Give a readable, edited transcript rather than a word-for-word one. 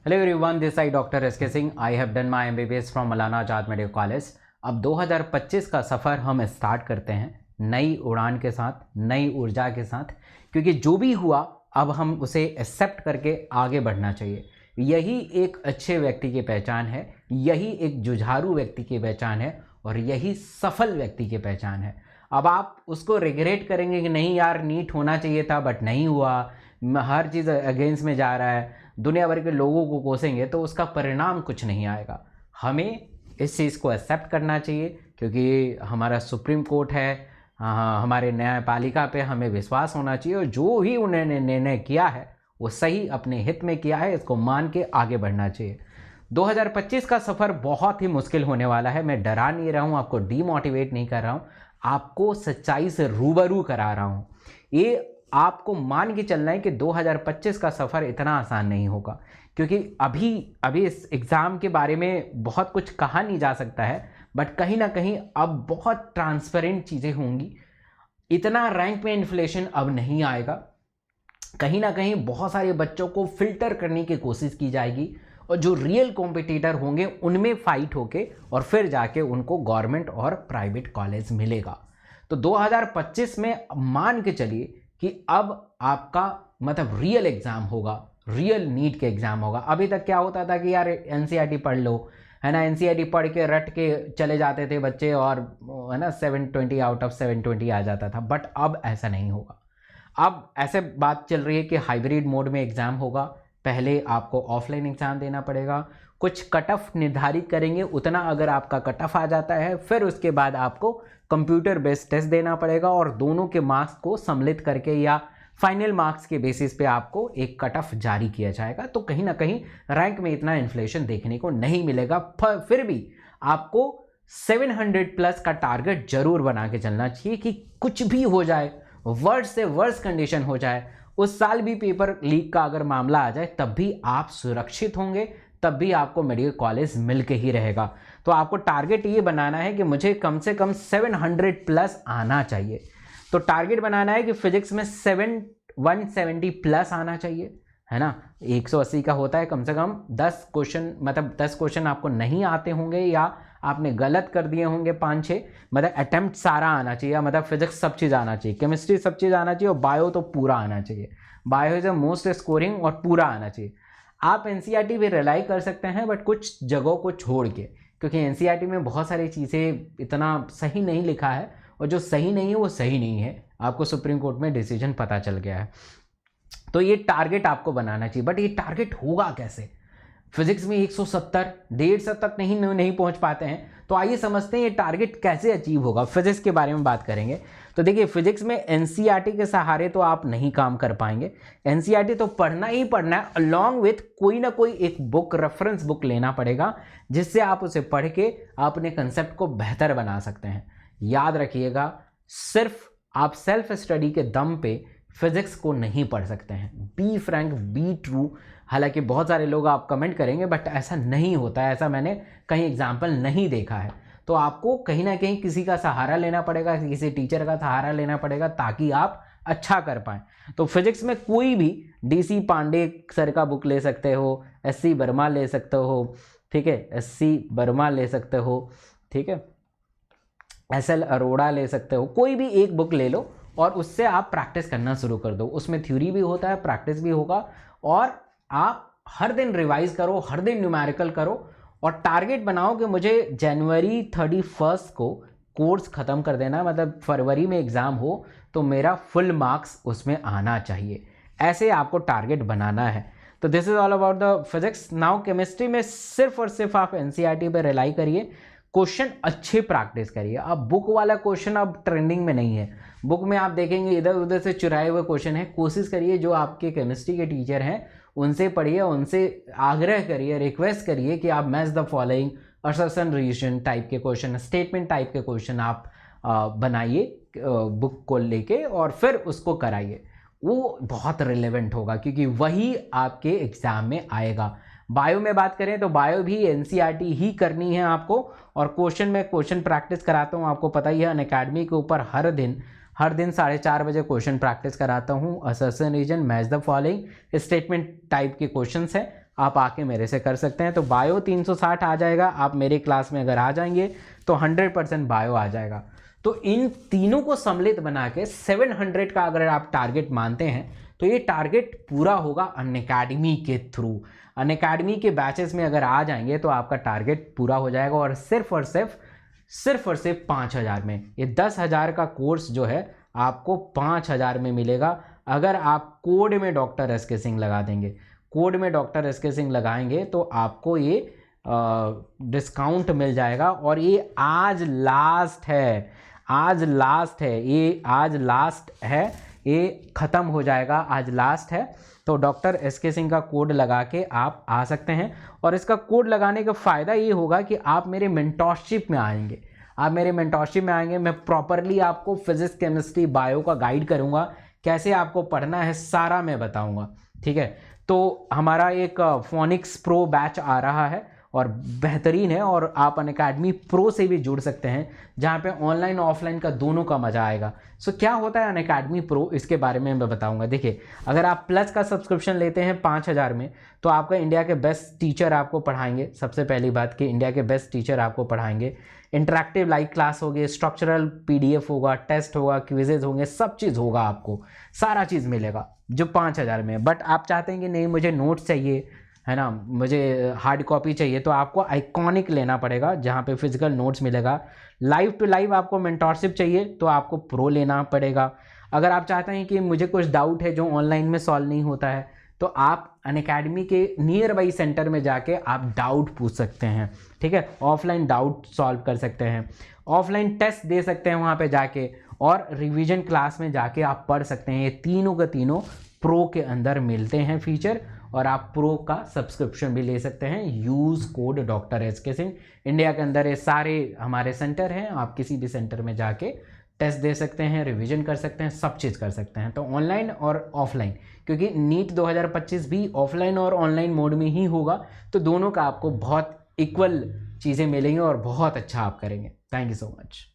Hello everyone, this I doctor S K Singh. I have done my MBBS from Maulana Azad medical college. अब 2025 का सफ़र हम start करते हैं नई उड़ान के साथ, नई ऊर्जा के साथ, क्योंकि जो भी हुआ अब हम उसे एक्सेप्ट करके आगे बढ़ना चाहिए। यही एक अच्छे व्यक्ति की पहचान है, यही एक जुझारू व्यक्ति की पहचान है और यही सफल व्यक्ति की पहचान है। अब आप उसको रिग्रेट करेंगे कि नहीं यार, नीट होना चाहिए था बट नहीं हुआ, हर चीज़ अगेंस्ट में जा रहा है, दुनिया भर के लोगों को कोसेंगे तो उसका परिणाम कुछ नहीं आएगा। हमें इस चीज़ को एक्सेप्ट करना चाहिए क्योंकि हमारा सुप्रीम कोर्ट है, हमारे न्यायपालिका पे हमें विश्वास होना चाहिए और जो ही उन्होंने निर्णय किया है वो सही अपने हित में किया है, इसको मान के आगे बढ़ना चाहिए। 2025 का सफ़र बहुत ही मुश्किल होने वाला है। मैं डरा नहीं रहा हूँ, आपको डीमोटिवेट नहीं कर रहा हूँ, आपको सच्चाई से रूबरू करा रहा हूँ। ये आपको मान के चलना है कि 2025 का सफ़र इतना आसान नहीं होगा, क्योंकि अभी इस एग्ज़ाम के बारे में बहुत कुछ कहा नहीं जा सकता है, बट कहीं ना कहीं अब बहुत ट्रांसपेरेंट चीज़ें होंगी। इतना रैंक में इन्फ्लेशन अब नहीं आएगा। कहीं ना कहीं बहुत सारे बच्चों को फिल्टर करने की कोशिश की जाएगी और जो रियल कॉम्पिटिटर होंगे उनमें फाइट होके और फिर जाके उनको गवर्नमेंट और प्राइवेट कॉलेज मिलेगा। तो 2025 में मान के चलिए कि अब आपका मतलब रियल एग्ज़ाम होगा, रियल नीट के एग्ज़ाम होगा। अभी तक क्या होता था कि यार NCERT पढ़ लो, है ना, NCERT पढ़ के रट के चले जाते थे बच्चे और है ना 720 आउट ऑफ 720 आ जाता था, बट अब ऐसा नहीं होगा। अब ऐसे बात चल रही है कि हाइब्रिड मोड में एग्ज़ाम होगा। पहले आपको ऑफलाइन एग्ज़ाम देना पड़ेगा, कुछ कट ऑफ निर्धारित करेंगे, उतना अगर आपका कट ऑफ आ जाता है फिर उसके बाद आपको कंप्यूटर बेस्ड टेस्ट देना पड़ेगा और दोनों के मार्क्स को सम्मिलित करके या फाइनल मार्क्स के बेसिस पे आपको एक कट ऑफ जारी किया जाएगा। तो कहीं ना कहीं रैंक में इतना इन्फ्लेशन देखने को नहीं मिलेगा। फिर भी आपको 700 प्लस का टारगेट जरूर बना के चलना चाहिए कि कुछ भी हो जाए, वर्स्ट से वर्स्ट कंडीशन हो जाए, उस साल भी पेपर लीक का अगर मामला आ जाए तब भी आप सुरक्षित होंगे, तब भी आपको मेडिकल कॉलेज मिल के ही रहेगा। तो आपको टारगेट ये बनाना है कि मुझे कम से कम 700 प्लस आना चाहिए। तो टारगेट बनाना है कि फिजिक्स में 170 प्लस आना चाहिए, है ना। 180 का होता है, कम से कम 10 क्वेश्चन, मतलब 10 क्वेश्चन आपको नहीं आते होंगे या आपने गलत कर दिए होंगे 5-6, मतलब अटेम्प्ट सारा आना चाहिए, मतलब फिजिक्स सब चीज़ आना चाहिए, केमिस्ट्री सब चीज़ आना चाहिए और बायो तो पूरा आना चाहिए। Bio is the most scoring और पूरा आना चाहिए। आप NCERT पे रिलाई कर सकते हैं बट कुछ जगहों को छोड़ के, क्योंकि NCERT में बहुत सारी चीज़ें इतना सही नहीं लिखा है और जो सही नहीं है वो सही नहीं है, आपको सुप्रीम कोर्ट में डिसीजन पता चल गया है। तो ये टारगेट आपको बनाना चाहिए, बट ये टारगेट होगा कैसे? फिजिक्स में 170, 150 तक नहीं पहुंच पाते हैं, तो आइए समझते हैं ये टारगेट कैसे अचीव होगा। फिजिक्स के बारे में बात करेंगे तो देखिए, फिजिक्स में NCERT के सहारे तो आप नहीं काम कर पाएंगे। NCERT तो पढ़ना ही पढ़ना है, अलॉन्ग विथ कोई ना कोई एक बुक, रेफरेंस बुक लेना पड़ेगा, जिससे आप उसे पढ़ के अपने कंसेप्ट को बेहतर बना सकते हैं। याद रखिएगा, सिर्फ आप सेल्फ स्टडी के दम पे फिजिक्स को नहीं पढ़ सकते हैं। Be frank, be true. हालांकि बहुत सारे लोग आप कमेंट करेंगे बट ऐसा नहीं होता है, ऐसा मैंने कहीं एग्जाम्पल नहीं देखा है। तो आपको कहीं ना कहीं किसी का सहारा लेना पड़ेगा, किसी टीचर का सहारा लेना पड़ेगा ताकि आप अच्छा कर पाएँ। तो फिजिक्स में कोई भी DC पांडे सर का बुक ले सकते हो, SC वर्मा ले सकते हो, ठीक है, SC वर्मा ले सकते हो, ठीक है, SL अरोड़ा ले सकते हो, कोई भी एक बुक ले लो और उससे आप प्रैक्टिस करना शुरू कर दो। उसमें थ्योरी भी होता है, प्रैक्टिस भी होगा और आप हर दिन रिवाइज करो, हर दिन न्यूमेरिकल करो और टारगेट बनाओ कि मुझे जनवरी 31 को कोर्स ख़त्म कर देना है, मतलब फरवरी में एग्ज़ाम हो तो मेरा फुल मार्क्स उसमें आना चाहिए। ऐसे आपको टारगेट बनाना है। तो this is all about the physics. Now chemistry में सिर्फ और सिर्फ आप NCERT पर रिलाई करिए, क्वेश्चन अच्छे प्रैक्टिस करिए। अब बुक वाला क्वेश्चन अब ट्रेंडिंग में नहीं है, बुक में आप देखेंगे इधर उधर से चुराए हुए क्वेश्चन है। कोशिश करिए जो आपके केमिस्ट्री के टीचर हैं उनसे पढ़िए, उनसे आग्रह करिए, रिक्वेस्ट करिए कि आप match the following, assertion reason type के क्वेश्चन, स्टेटमेंट टाइप के क्वेश्चन आप बनाइए बुक को लेके और फिर उसको कराइए। वो बहुत रिलेवेंट होगा क्योंकि वही आपके एग्जाम में आएगा। बायो में बात करें तो बायो भी NCERT ही करनी है आपको, और क्वेश्चन में क्वेश्चन प्रैक्टिस कराता हूँ, आपको पता ही है। अनअकैडमी के ऊपर हर दिन हर दिन 4:30 बजे क्वेश्चन प्रैक्टिस कराता हूँ। Assertion reason, match the following, statement type के क्वेश्चंस हैं, आप आके मेरे से कर सकते हैं। तो बायो 360 आ जाएगा, आप मेरी क्लास में अगर आ जाएंगे तो 100% बायो आ जाएगा। तो इन तीनों को सम्मिलित बना के 700 का अगर आप टारगेट मानते हैं तो ये टारगेट पूरा होगा अनअकैडमी के थ्रू। अनअकैडमी के बैचेस में अगर आ जाएंगे तो आपका टारगेट पूरा हो जाएगा, और सिर्फ और सिर्फ 5,000 में। ये 10,000 का कोर्स जो है आपको 5,000 में मिलेगा अगर आप कोड में डॉक्टर एसके सिंह लगा देंगे। कोड में डॉक्टर एसके सिंह लगाएंगे तो आपको ये डिस्काउंट मिल जाएगा। और ये आज लास्ट है, ये ख़त्म हो जाएगा, आज लास्ट है। तो डॉक्टर एसके सिंह का कोड लगा के आप आ सकते हैं, और इसका कोड लगाने का फ़ायदा ये होगा कि आप मेरे मेंटोरशिप में आएंगे। मैं प्रॉपरली आपको फिजिक्स, केमिस्ट्री, बायो का गाइड करूँगा, कैसे आपको पढ़ना है सारा मैं बताऊँगा, ठीक है। तो हमारा एक फोनिक्स प्रो बैच आ रहा है और बेहतरीन है, और आप अनअकैडमी प्रो से भी जुड़ सकते हैं, जहाँ पे ऑनलाइन ऑफलाइन का दोनों का मज़ा आएगा। सो क्या होता है अनअकैडमी प्रो, इसके बारे में मैं बताऊंगा। देखिए, अगर आप प्लस का सब्सक्रिप्शन लेते हैं 5,000 में, तो आपका इंडिया के बेस्ट टीचर आपको पढ़ाएंगे। सबसे पहली बात कि इंडिया के बेस्ट टीचर आपको पढ़ाएंगे, इंटरेक्टिव लाइव क्लास होगी, स्ट्रक्चरल PDF होगा, टेस्ट होगा, क्विजेज होंगे, सब चीज़ होगा, आपको सारा चीज़ मिलेगा जो 5,000 में। बट आप चाहते हैं कि नहीं मुझे नोट्स चाहिए, है ना, मुझे हार्ड कॉपी चाहिए, तो आपको आइकॉनिक लेना पड़ेगा, जहाँ पे फिजिकल नोट्स मिलेगा। लाइव टू लाइव आपको मेंटोरशिप चाहिए तो आपको प्रो लेना पड़ेगा। अगर आप चाहते हैं कि मुझे कुछ डाउट है जो ऑनलाइन में सॉल्व नहीं होता है, तो आप अनअकैडमी के नियर बाई सेंटर में जाके आप डाउट पूछ सकते हैं, ठीक है। ऑफलाइन डाउट सॉल्व कर सकते हैं, ऑफलाइन टेस्ट दे सकते हैं वहाँ पे जाके, और रिवीजन क्लास में जाके आप पढ़ सकते हैं। ये तीनों के तीनों प्रो के अंदर मिलते हैं फीचर, और आप प्रो का सब्सक्रिप्शन भी ले सकते हैं। Use code doctor S K Singh. India के अंदर ये सारे हमारे सेंटर हैं, आप किसी भी सेंटर में जाके टेस्ट दे सकते हैं, रिवीजन कर सकते हैं, सब चीज़ कर सकते हैं। तो ऑनलाइन और ऑफलाइन, क्योंकि नीट 2025 भी ऑफलाइन और ऑनलाइन मोड में ही होगा, तो दोनों का आपको बहुत इक्वल चीज़ें मिलेंगी और बहुत अच्छा आप करेंगे। Thank you so much.